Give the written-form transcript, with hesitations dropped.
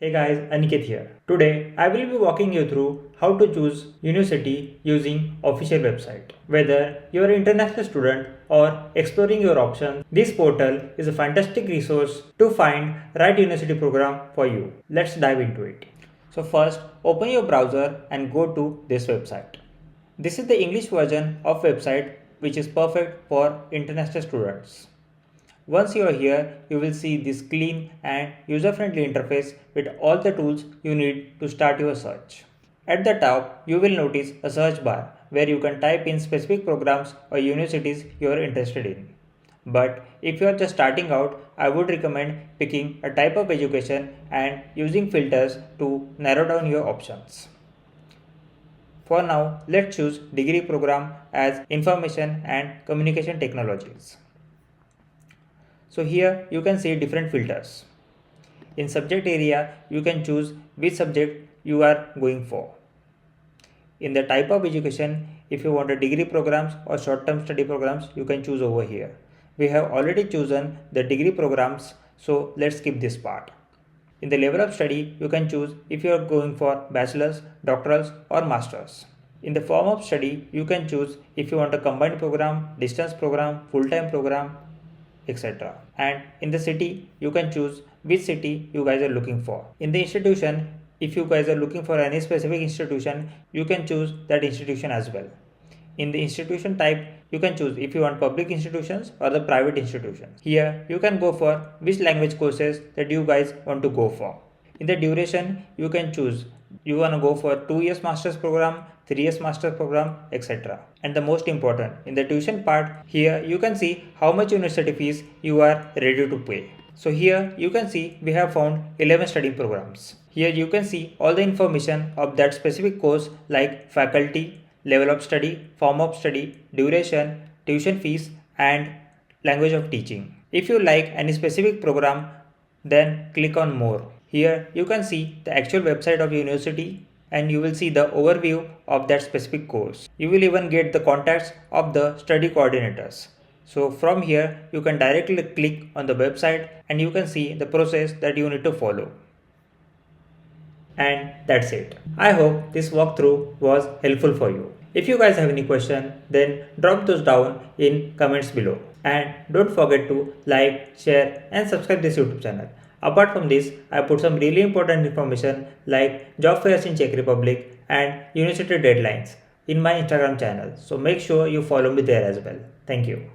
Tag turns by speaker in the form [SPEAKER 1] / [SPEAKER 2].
[SPEAKER 1] Hey guys, Aniket here. Today I will be walking you through how to choose university using official website. Whether you are an international student or exploring your options, this portal is a fantastic resource to find right university program for you. Let's dive into it. So first, open your browser and go to this website. This is the English version of website which is perfect for international students. Once you are here, you will see this clean and user-friendly interface with all the tools you need to start your search. At the top, you will notice a search bar where you can type in specific programs or universities you are interested in. But if you are just starting out, I would recommend picking a type of education and using filters to narrow down your options. For now, let's choose degree program as Information and Communication Technologies. So here you can see different filters. In subject area, you can choose which subject you are going for. In the type of education, if you want a degree programs or short-term study programs, you can choose over here. We have already chosen the degree programs, so let's skip this part. In the level of study, you can choose if you are going for bachelor's, doctorals or masters. In the form of study, you can choose if you want a combined program, distance program, full-time program, etc. And in the city, you can choose which city you guys are looking for. In the institution, if you guys are looking for any specific institution, you can choose that institution as well. In the institution type, you can choose if you want public institutions or the private institutions. Here, you can go for which language courses that you guys want to go for. In the duration, you can choose you want to go for 2 years master's program, 3 years master's program, etc. And the most important, in the tuition part, here you can see how much university fees you are ready to pay. So here you can see we have found 11 study programs. Here you can see all the information of that specific course like faculty, level of study, form of study, duration, tuition fees and language of teaching. If you like any specific program, then click on more. Here you can see the actual website of university and you will see the overview of that specific course. You will even get the contacts of the study coordinators. So from here you can directly click on the website and you can see the process that you need to follow. And that's it. I hope this walkthrough was helpful for you. If you guys have any question, then drop those down in comments below. And don't forget to like, share and subscribe this YouTube channel. Apart from this, I put some really important information like job fairs in Czech Republic and university deadlines in my Instagram channel. So make sure you follow me there as well. Thank you.